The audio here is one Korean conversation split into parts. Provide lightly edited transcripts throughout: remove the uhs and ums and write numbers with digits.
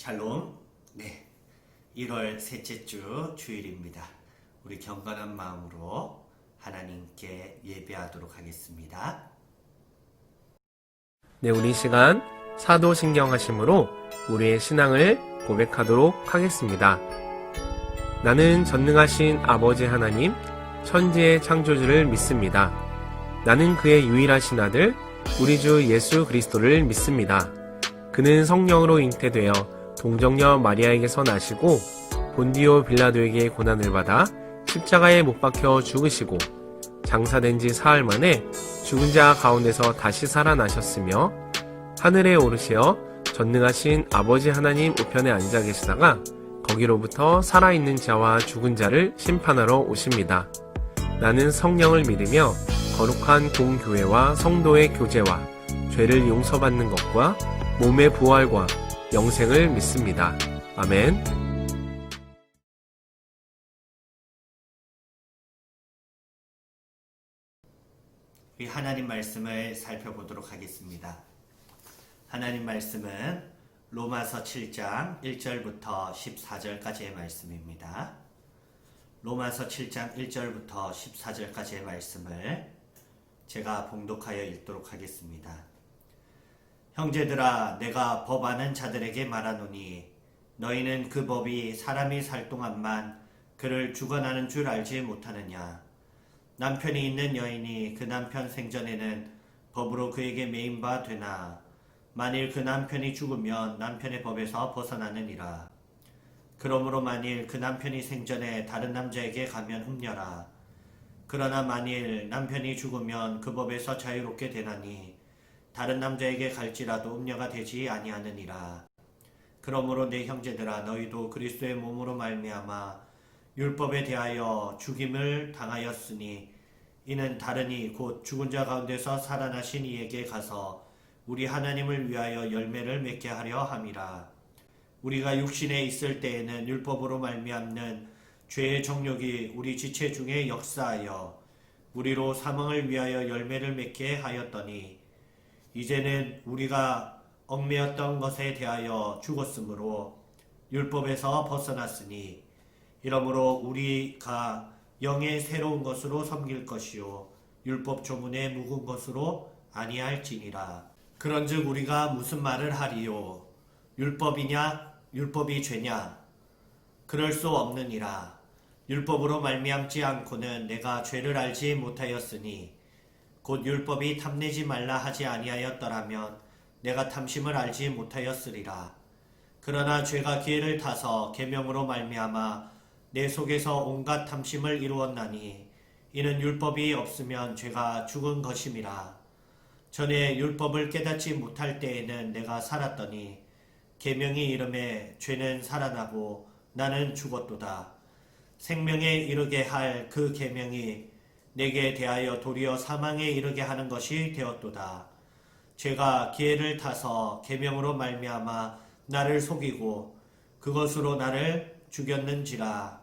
샬롬. 네, 1월 셋째 주 주일입니다. 우리 경건한 마음으로 하나님께 예배하도록 하겠습니다. 네, 우리 시간 사도신경하심으로 우리의 신앙을 고백하도록 하겠습니다. 나는 전능하신 아버지 하나님, 천지의 창조주를 믿습니다. 나는 그의 유일하신 아들, 우리 주 예수 그리스도를 믿습니다. 그는 성령으로 잉태되어 동정녀 마리아에게서 나시고 본디오 빌라도에게 고난을 받아 십자가에 못 박혀 죽으시고 장사된 지 사흘 만에 죽은 자 가운데서 다시 살아나셨으며 하늘에 오르시어 전능하신 아버지 하나님 우편에 앉아 계시다가 거기로부터 살아있는 자와 죽은 자를 심판하러 오십니다. 나는 성령을 믿으며 거룩한 공교회와 성도의 교제와 죄를 용서받는 것과 몸의 부활과 영생을 믿습니다. 아멘. 우리 하나님 말씀을 살펴보도록 하겠습니다. 하나님 말씀은 로마서 7장 1절부터 14절까지의 말씀입니다. 로마서 7장 1절부터 14절까지의 말씀을 제가 봉독하여 읽도록 하겠습니다. 형제들아, 내가 법하는 자들에게 말하노니 너희는 그 법이 사람이 살 동안만 그를 주관하는 줄 알지 못하느냐. 남편이 있는 여인이 그 남편 생전에는 법으로 그에게 매인 바 되나 만일 그 남편이 죽으면 남편의 법에서 벗어나느니라. 그러므로 만일 그 남편이 생전에 다른 남자에게 가면 흠려라. 그러나 만일 남편이 죽으면 그 법에서 자유롭게 되나니 다른 남자에게 갈지라도 음녀가 되지 아니하느니라. 그러므로 내 형제들아, 너희도 그리스도의 몸으로 말미암아 율법에 대하여 죽임을 당하였으니 이는 다르니 곧 죽은 자 가운데서 살아나신 이에게 가서 우리 하나님을 위하여 열매를 맺게 하려 함이라. 우리가 육신에 있을 때에는 율법으로 말미암는 죄의 정욕이 우리 지체 중에 역사하여 우리로 사망을 위하여 열매를 맺게 하였더니 이제는 우리가 얽매였던 것에 대하여 죽었으므로 율법에서 벗어났으니 이러므로 우리가 영의 새로운 것으로 섬길 것이요 율법 조문의 묵은 것으로 아니할지니라. 그런즉 우리가 무슨 말을 하리요? 율법이냐? 율법이 죄냐? 그럴 수 없느니라. 율법으로 말미암지 않고는 내가 죄를 알지 못하였으니 곧 율법이 탐내지 말라 하지 아니하였더라면 내가 탐심을 알지 못하였으리라. 그러나 죄가 기회를 타서 계명으로 말미암아 내 속에서 온갖 탐심을 이루었나니 이는 율법이 없으면 죄가 죽은 것임이라. 전에 율법을 깨닫지 못할 때에는 내가 살았더니 계명이 이름에 죄는 살아나고 나는 죽었도다. 생명에 이르게 할 그 계명이 내게 대하여 도리어 사망에 이르게 하는 것이 되었도다. 죄가 기회를 타서 계명으로 말미암아 나를 속이고 그것으로 나를 죽였는지라.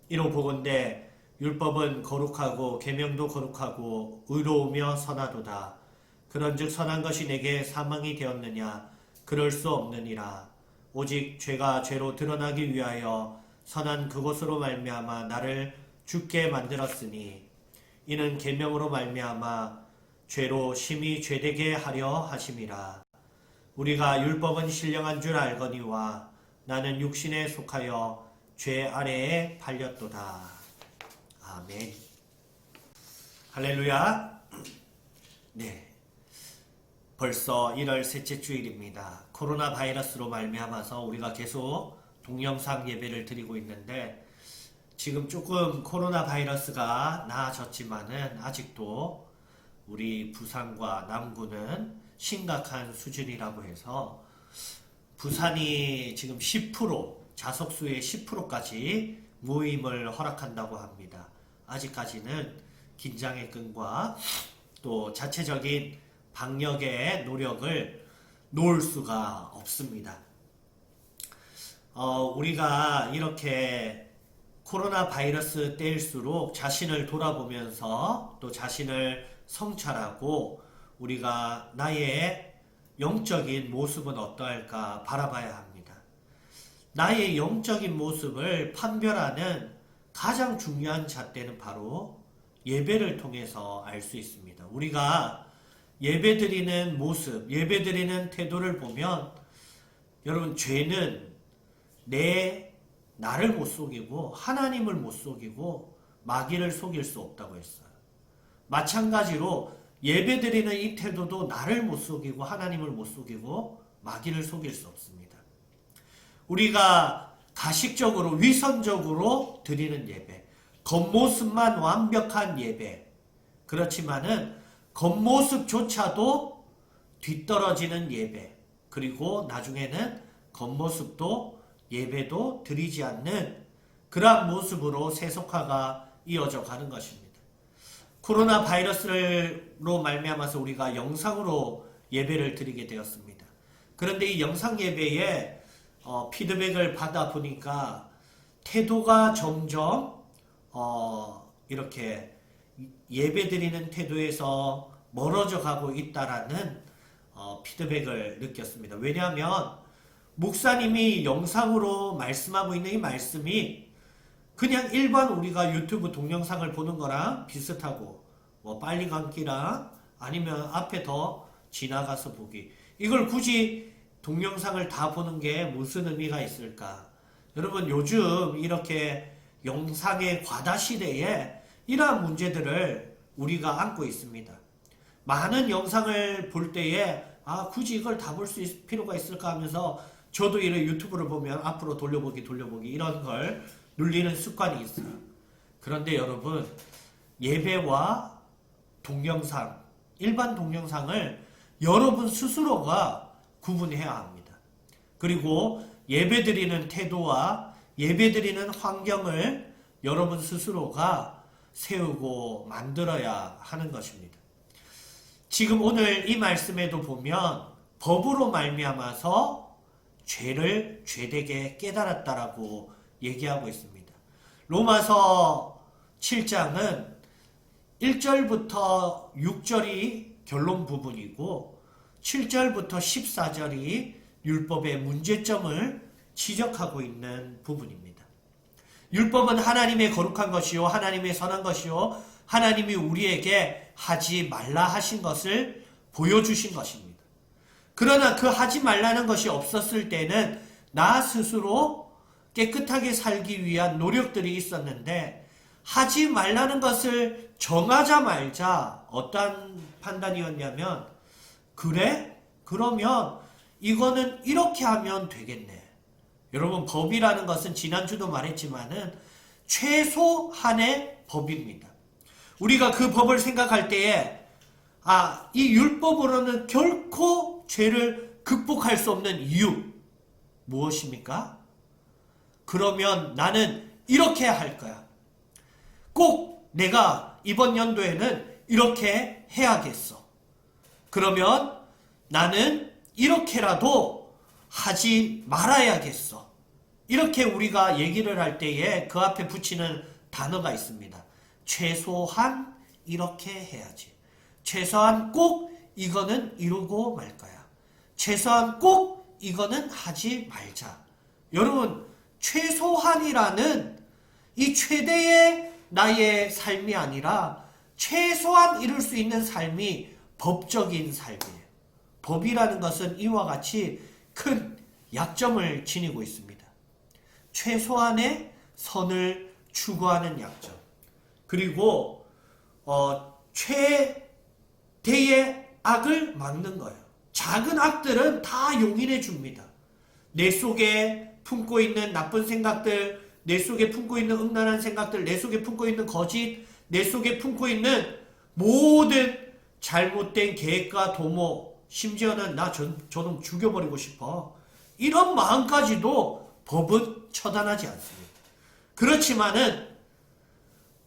이로 보건대 율법은 거룩하고 계명도 거룩하고 의로우며 선하도다. 그런즉 선한 것이 내게 사망이 되었느냐? 그럴 수 없느니라. 오직 죄가 죄로 드러나기 위하여 선한 그것으로 말미암아 나를 죽게 만들었으니 이는 계명으로 말미암아 죄로 심히 죄되게 하려 하심이라. 우리가 율법은 신령한 줄 알거니와 나는 육신에 속하여 죄 아래에 팔렸도다. 아멘. 할렐루야. 네, 벌써 1월 셋째 주일입니다. 코로나 바이러스로 말미암아서 우리가 계속 동영상 예배를 드리고 있는데 지금 조금 코로나 바이러스가 나아졌지만은 아직도 우리 부산과 남구는 심각한 수준이라고 해서 부산이 지금 10% 자석수의 10%까지 모임을 허락한다고 합니다. 아직까지는 긴장의 끈과 또 자체적인 방역의 노력을 놓을 수가 없습니다. 우리가 이렇게 코로나 바이러스 때일수록 자신을 돌아보면서 또 자신을 성찰하고 우리가 나의 영적인 모습은 어떠할까 바라봐야 합니다. 나의 영적인 모습을 판별하는 가장 중요한 잣대는 바로 예배를 통해서 알 수 있습니다. 우리가 예배드리는 모습, 예배드리는 태도를 보면 여러분, 죄는 나를 못 속이고 하나님을 못 속이고 마귀를 속일 수 없다고 했어요. 마찬가지로 예배드리는 이 태도도 나를 못 속이고 하나님을 못 속이고 마귀를 속일 수 없습니다. 우리가 가식적으로 위선적으로 드리는 예배, 겉모습만 완벽한 예배, 그렇지만은 겉모습조차도 뒤떨어지는 예배, 그리고 나중에는 겉모습도 예배도 드리지 않는 그러한 모습으로 세속화가 이어져 가는 것입니다. 코로나 바이러스로 말미암아서 우리가 영상으로 예배를 드리게 되었습니다. 그런데 이 영상 예배에 피드백을 받아 보니까 태도가 점점 이렇게 예배 드리는 태도에서 멀어져 가고 있다라는 피드백을 느꼈습니다. 왜냐하면 목사님이 영상으로 말씀하고 있는 이 말씀이 그냥 일반 우리가 유튜브 동영상을 보는 거랑 비슷하고, 뭐 빨리 감기랑 아니면 앞에 더 지나가서 보기, 이걸 굳이 동영상을 다 보는 게 무슨 의미가 있을까? 여러분, 요즘 이렇게 영상의 과다 시대에 이러한 문제들을 우리가 안고 있습니다. 많은 영상을 볼 때에 굳이 이걸 다 볼 수 있을 필요가 있을까 하면서 저도 이런 유튜브를 보면 앞으로 돌려보기 이런 걸 눌리는 습관이 있어요. 그런데 여러분, 예배와 동영상, 일반 동영상을 여러분 스스로가 구분해야 합니다. 그리고 예배드리는 태도와 예배드리는 환경을 여러분 스스로가 세우고 만들어야 하는 것입니다. 지금 오늘 이 말씀에도 보면 법으로 말미암아서 죄를 죄되게 깨달았다라고 얘기하고 있습니다. 로마서 7장은 1절부터 6절이 결론 부분이고 7절부터 14절이 율법의 문제점을 지적하고 있는 부분입니다. 율법은 하나님의 거룩한 것이요 하나님의 선한 것이요 하나님이 우리에게 하지 말라 하신 것을 보여주신 것입니다. 그러나 그 하지 말라는 것이 없었을 때는 나 스스로 깨끗하게 살기 위한 노력들이 있었는데, 하지 말라는 것을 정하자마자 어떤 판단이었냐면, 그래? 그러면 이거는 이렇게 하면 되겠네. 여러분, 법이라는 것은 지난주도 말했지만은 최소한의 법입니다. 우리가 그 법을 생각할 때에 이 율법으로는 결코 죄를 극복할 수 없는 이유 무엇입니까? 그러면 나는 이렇게 할 거야. 꼭 내가 이번 연도에는 이렇게 해야겠어. 그러면 나는 이렇게라도 하지 말아야겠어. 이렇게 우리가 얘기를 할 때에 그 앞에 붙이는 단어가 있습니다. 최소한 이렇게 해야지. 최소한 꼭 이거는 이루고 말 거야. 최소한 꼭 이거는 하지 말자. 여러분, 최소한이라는 이 최대의 나의 삶이 아니라 최소한 이룰 수 있는 삶이 법적인 삶이에요. 법이라는 것은 이와 같이 큰 약점을 지니고 있습니다. 최소한의 선을 추구하는 약점. 그리고 최대의 악을 막는 거예요. 작은 악들은 다 용인해 줍니다. 내 속에 품고 있는 나쁜 생각들, 내 속에 품고 있는 음란한 생각들, 내 속에 품고 있는 거짓, 내 속에 품고 있는 모든 잘못된 계획과 도모, 심지어는 나 저놈 죽여버리고 싶어, 이런 마음까지도 법은 처단하지 않습니다. 그렇지만은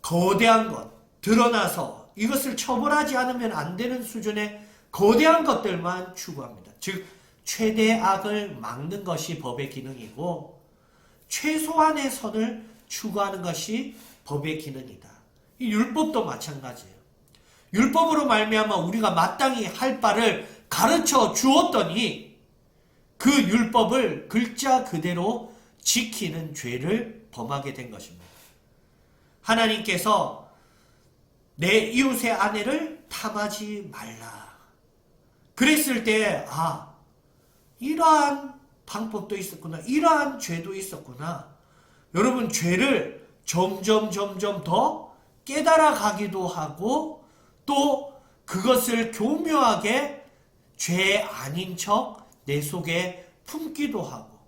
거대한 것, 드러나서 이것을 처벌하지 않으면 안 되는 수준의 거대한 것들만 추구합니다. 즉 최대의 악을 막는 것이 법의 기능이고 최소한의 선을 추구하는 것이 법의 기능이다. 이 율법도 마찬가지예요. 율법으로 말미암아 우리가 마땅히 할 바를 가르쳐 주었더니 그 율법을 글자 그대로 지키는 죄를 범하게 된 것입니다. 하나님께서 내 이웃의 아내를 탐하지 말라. 그랬을 때 이러한 방법도 있었구나. 이러한 죄도 있었구나. 여러분, 죄를 점점 더 깨달아 가기도 하고 또 그것을 교묘하게 죄 아닌 척 내 속에 품기도 하고,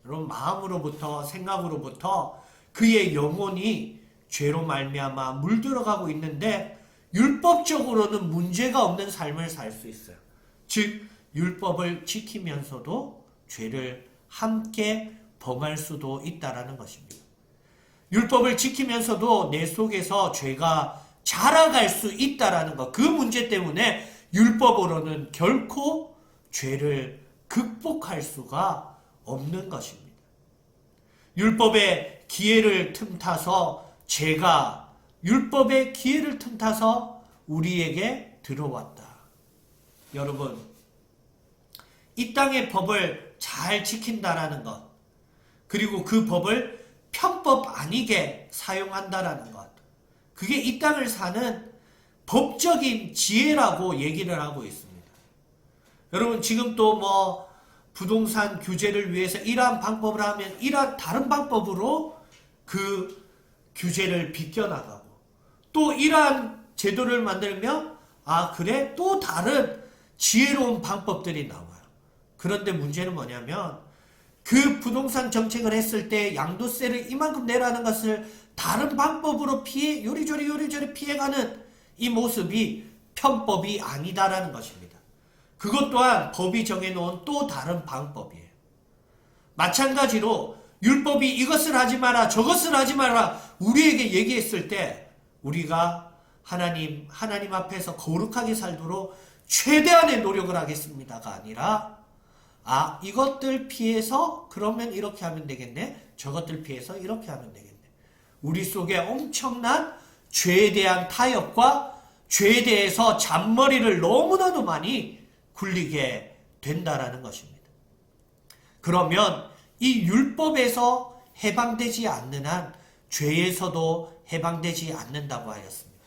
여러분, 마음으로부터 생각으로부터 그의 영혼이 죄로 말미암아 물들어가고 있는데 율법적으로는 문제가 없는 삶을 살 수 있어요. 즉 율법을 지키면서도 죄를 함께 범할 수도 있다라는 것입니다. 율법을 지키면서도 내 속에서 죄가 자라갈 수 있다라는 것, 그 문제 때문에 율법으로는 결코 죄를 극복할 수가 없는 것입니다. 율법의 기회를 틈타서 죄가 율법의 기회를 틈타서 우리에게 들어왔다. 여러분, 이 땅의 법을 잘 지킨다라는 것, 그리고 그 법을 편법 아니게 사용한다라는 것, 그게 이 땅을 사는 법적인 지혜라고 얘기를 하고 있습니다. 여러분, 지금 또 부동산 규제를 위해서 이러한 방법을 하면 이러한 다른 방법으로 그 규제를 비껴나가고, 또 이러한 제도를 만들면 그래? 또 다른 지혜로운 방법들이 나와요. 그런데 문제는 뭐냐면 그 부동산 정책을 했을 때 양도세를 이만큼 내라는 것을 다른 방법으로 요리조리 피해가는 이 모습이 편법이 아니다라는 것입니다. 그것 또한 법이 정해놓은 또 다른 방법이에요. 마찬가지로 율법이 이것을 하지 마라, 저것을 하지 마라 우리에게 얘기했을 때 우리가 하나님 앞에서 거룩하게 살도록 최대한의 노력을 하겠습니다가 아니라 이것들 피해서 그러면 이렇게 하면 되겠네, 저것들 피해서 이렇게 하면 되겠네. 우리 속에 엄청난 죄에 대한 타협과 죄에 대해서 잔머리를 너무나도 많이 굴리게 된다라는 것입니다. 그러면 이 율법에서 해방되지 않는 한 죄에서도 해방되지 않는다고 하였습니다.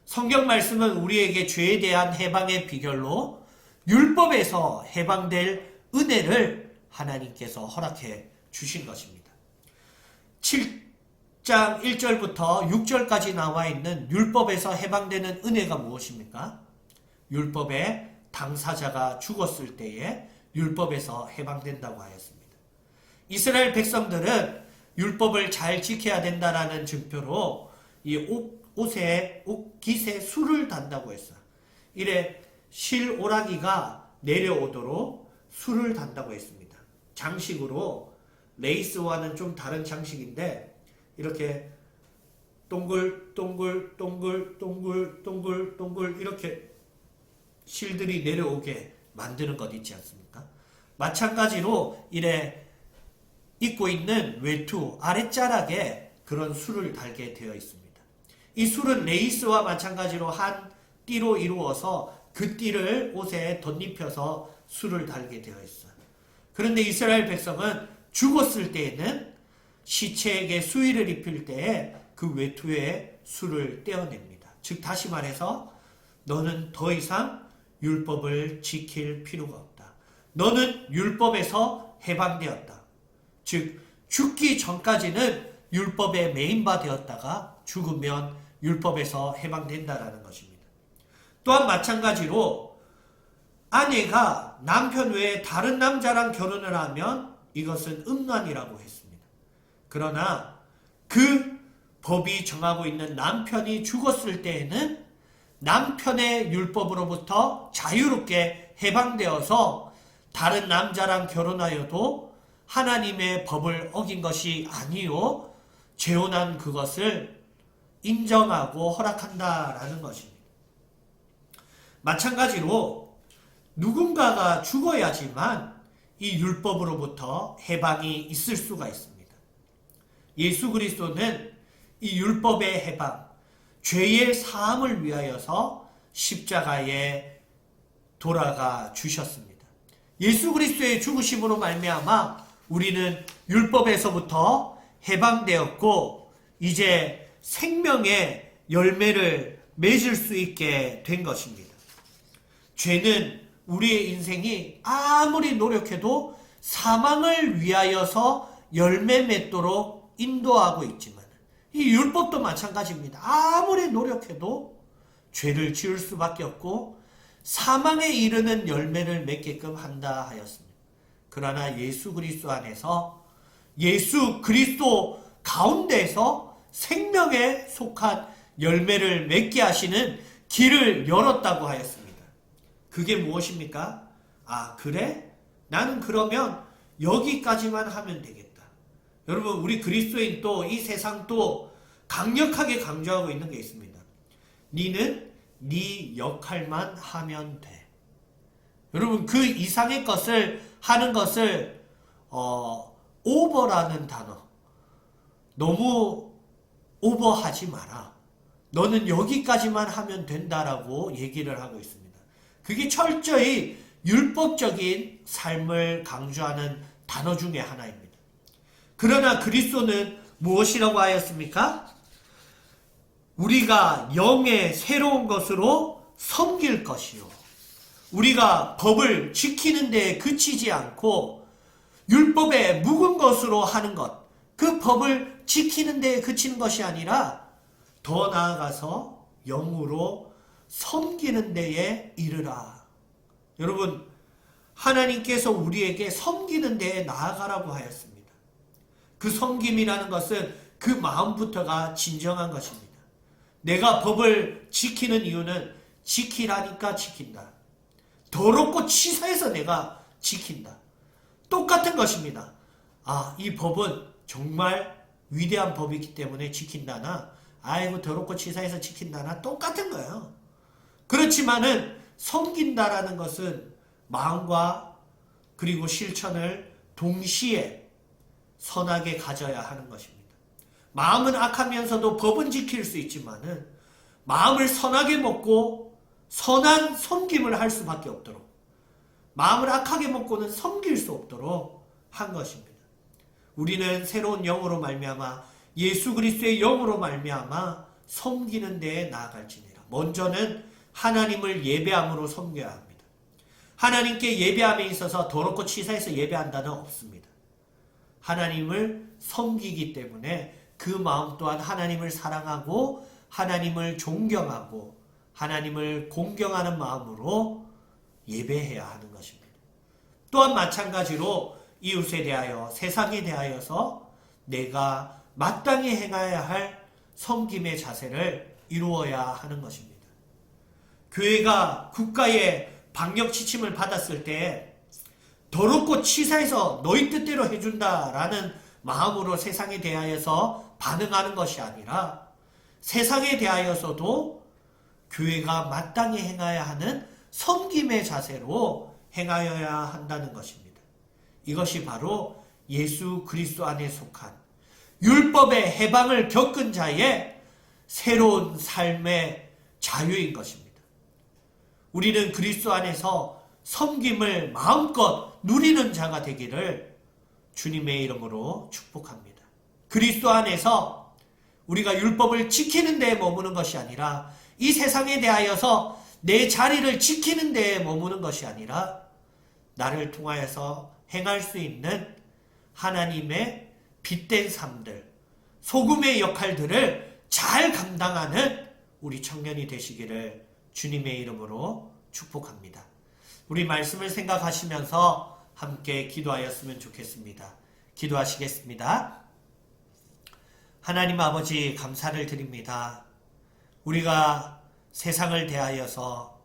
성경 말씀은 우리에게 죄에 대한 해방의 비결로 율법에서 해방될 은혜를 하나님께서 허락해 주신 것입니다. 7장 1절부터 6절까지 나와 있는 율법에서 해방되는 은혜가 무엇입니까? 율법의 당사자가 죽었을 때에 율법에서 해방된다고 하였습니다. 이스라엘 백성들은 율법을 잘 지켜야 된다라는 증표로 이 깃에 술을 단다고 했어요. 이래 실오라기가 내려오도록 술을 단다고 했습니다. 장식으로 레이스와는 좀 다른 장식인데 이렇게 동글 이렇게 실들이 내려오게 만드는 것 있지 않습니까? 마찬가지로 이래 입고 있는 외투 아랫자락에 그런 술을 달게 되어 있습니다. 이 술은 레이스와 마찬가지로 한 띠로 이루어서 그 띠를 옷에 덧입혀서 술을 달게 되어 있어요. 그런데 이스라엘 백성은 죽었을 때에는 시체에게 수의를 입힐 때에 그 외투에 술을 떼어냅니다. 즉 다시 말해서 너는 더 이상 율법을 지킬 필요가 없다. 너는 율법에서 해방되었다. 즉 죽기 전까지는 율법에 매인바 되었다가 죽으면 율법에서 해방된다라는 것입니다. 또한 마찬가지로 아내가 남편 외에 다른 남자랑 결혼을 하면 이것은 음란이라고 했습니다. 그러나 그 법이 정하고 있는 남편이 죽었을 때에는 남편의 율법으로부터 자유롭게 해방되어서 다른 남자랑 결혼하여도 하나님의 법을 어긴 것이 아니요 재혼한 그것을 인정하고 허락한다라는 것입니다. 마찬가지로 누군가가 죽어야지만 이 율법으로부터 해방이 있을 수가 있습니다. 예수 그리스도는 이 율법의 해방, 죄의 사함을 위하여서 십자가에 돌아가 주셨습니다. 예수 그리스도의 죽으심으로 말미암아 우리는 율법에서부터 해방되었고 이제 생명의 열매를 맺을 수 있게 된 것입니다. 죄는 우리의 인생이 아무리 노력해도 사망을 위하여서 열매 맺도록 인도하고 있지만 이 율법도 마찬가지입니다. 아무리 노력해도 죄를 지을 수밖에 없고 사망에 이르는 열매를 맺게끔 한다 하였습니다. 그러나 예수 그리스도 안에서 예수 그리스도 가운데에서 생명에 속한 열매를 맺게 하시는 길을 열었다고 하였습니다. 그게 무엇입니까? 아, 그래? 나는 그러면 여기까지만 하면 되겠다. 여러분, 우리 그리스도인 또 이 세상 또 강력하게 강조하고 있는 게 있습니다. 니는 네 역할만 하면 돼. 여러분, 그 이상의 것을 하는 것을 오버라는 단어, 너무 오버하지 마라. 너는 여기까지만 하면 된다라고 얘기를 하고 있습니다. 그게 철저히 율법적인 삶을 강조하는 단어 중에 하나입니다. 그러나 그리스도는 무엇이라고 하였습니까? 우리가 영의 새로운 것으로 섬길 것이요. 우리가 법을 지키는 데에 그치지 않고 율법에 묵은 것으로 하는 것, 그 법을 지키는 데에 그치는 것이 아니라 더 나아가서 영으로 섬기는 데에 이르라. 여러분, 하나님께서 우리에게 섬기는 데에 나아가라고 하였습니다. 그 섬김이라는 것은 그 마음부터가 진정한 것입니다. 내가 법을 지키는 이유는 지키라니까 지킨다. 더럽고 치사해서 내가 지킨다. 똑같은 것입니다. 아, 이 법은 정말 위대한 법이기 때문에 지킨다나, 아이고 더럽고 치사해서 지킨다나 똑같은 거예요. 그렇지만은 섬긴다라는 것은 마음과 그리고 실천을 동시에 선하게 가져야 하는 것입니다. 마음은 악하면서도 법은 지킬 수 있지만은 마음을 선하게 먹고 선한 섬김을 할 수밖에 없도록, 마음을 악하게 먹고는 섬길 수 없도록 한 것입니다. 우리는 새로운 영으로 말미암아 예수 그리스도의 영으로 말미암아 섬기는 데에 나아갈지니라. 먼저는 하나님을 예배함으로 섬겨야 합니다. 하나님께 예배함에 있어서 더럽고 치사해서 예배한다는 없습니다. 하나님을 섬기기 때문에 그 마음 또한 하나님을 사랑하고 하나님을 존경하고 하나님을 공경하는 마음으로 예배해야 하는 것입니다. 또한 마찬가지로 이웃에 대하여 세상에 대하여서 내가 마땅히 행해야 할 섬김의 자세를 이루어야 하는 것입니다. 교회가 국가의 방역 지침을 받았을 때 더럽고 치사해서 너희 뜻대로 해준다라는 마음으로 세상에 대하여서 반응하는 것이 아니라 세상에 대하여서도 교회가 마땅히 행해야 하는 섬김의 자세로 행하여야 한다는 것입니다. 이것이 바로 예수 그리스도 안에 속한 율법의 해방을 겪은 자의 새로운 삶의 자유인 것입니다. 우리는 그리스도 안에서 섬김을 마음껏 누리는 자가 되기를 주님의 이름으로 축복합니다. 그리스도 안에서 우리가 율법을 지키는 데에 머무는 것이 아니라 이 세상에 대하여서 내 자리를 지키는 데에 머무는 것이 아니라 나를 통하여서 행할 수 있는 하나님의 빛된 삶들, 소금의 역할들을 잘 감당하는 우리 청년이 되시기를 주님의 이름으로 축복합니다. 우리 말씀을 생각하시면서 함께 기도하였으면 좋겠습니다. 기도하시겠습니다. 하나님 아버지, 감사를 드립니다. 우리가 세상을 대하여서,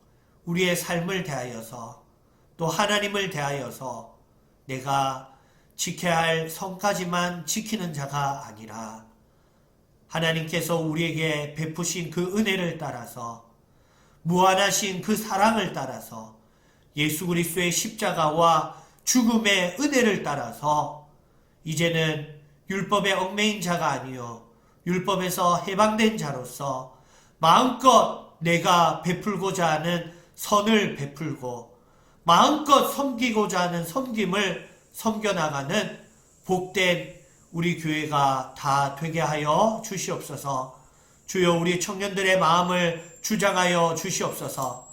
우리의 삶을 대하여서, 또 하나님을 대하여서 내가 지켜야 할 성까지만 지키는 자가 아니라 하나님께서 우리에게 베푸신 그 은혜를 따라서, 무한하신 그 사랑을 따라서, 예수 그리스도의 십자가와 죽음의 은혜를 따라서 이제는 율법의 얽매인 자가 아니요 율법에서 해방된 자로서 마음껏 내가 베풀고자 하는 선을 베풀고 마음껏 섬기고자 하는 섬김을 섬겨나가는 복된 우리 교회가 다 되게 하여 주시옵소서. 주여, 우리 청년들의 마음을 주장하여 주시옵소서.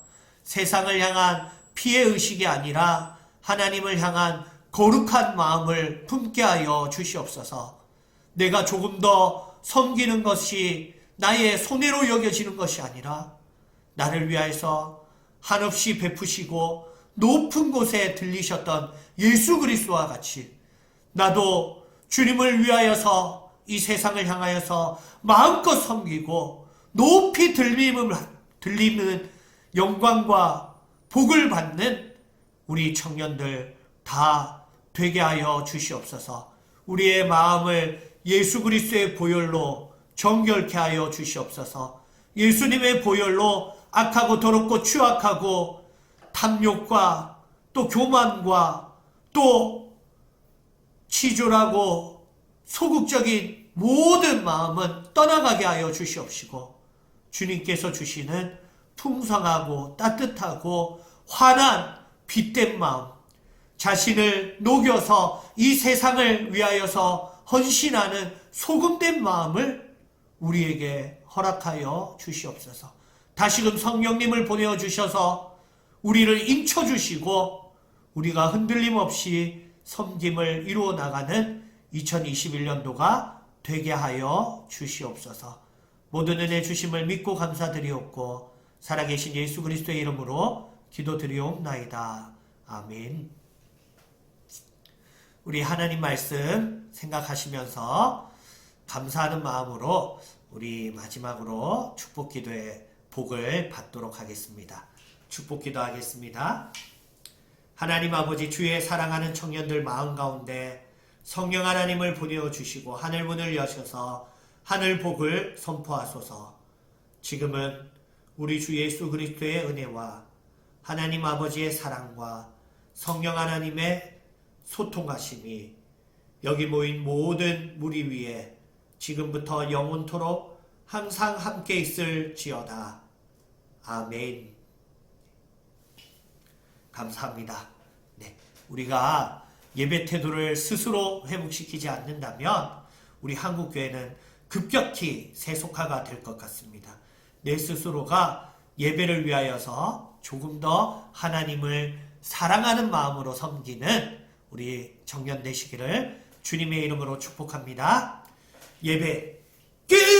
세상을 향한 피해 의식이 아니라 하나님을 향한 거룩한 마음을 품게 하여 주시옵소서. 내가 조금 더 섬기는 것이 나의 손해로 여겨지는 것이 아니라 나를 위하여서 한없이 베푸시고 높은 곳에 들리셨던 예수 그리스도와 같이 나도 주님을 위하여서 이 세상을 향하여서 마음껏 섬기고 높이 들리는 영광과 복을 받는 우리 청년들 다 되게 하여 주시옵소서. 우리의 마음을 예수 그리스도의 보혈로 정결케 하여 주시옵소서. 예수님의 보혈로 악하고 더럽고 추악하고 탐욕과 또 교만과 또 치졸하고 소극적인 모든 마음은 떠나가게 하여 주시옵시고 주님께서 주시는 풍성하고 따뜻하고 환한 빛된 마음, 자신을 녹여서 이 세상을 위하여서 헌신하는 소금된 마음을 우리에게 허락하여 주시옵소서. 다시금 성령님을 보내어 주셔서 우리를 인쳐 주시고 우리가 흔들림 없이 섬김을 이루어 나가는 2021년도가 되게 하여 주시옵소서. 모든 은혜 주심을 믿고 감사드리옵고 살아계신 예수 그리스도의 이름으로 기도드리옵나이다. 아멘. 우리 하나님 말씀 생각하시면서 감사하는 마음으로 우리 마지막으로 축복기도의 복을 받도록 하겠습니다. 축복기도 하겠습니다. 하나님 아버지, 주의 사랑하는 청년들 마음 가운데 성령 하나님을 보내어 주시고 하늘 문을 여셔서 하늘 복을 선포하소서. 지금은 우리 주 예수 그리스도의 은혜와 하나님 아버지의 사랑과 성령 하나님의 소통하심이 여기 모인 모든 무리 위에 지금부터 영원토록 항상 함께 있을지어다. 아멘. 감사합니다. 네, 우리가 예배 태도를 스스로 회복시키지 않는다면 우리 한국교회는 급격히 세속화가 될 것 같습니다. 내 스스로가 예배를 위하여서 조금 더 하나님을 사랑하는 마음으로 섬기는 우리 청년 되시기를 주님의 이름으로 축복합니다. 예배 끝!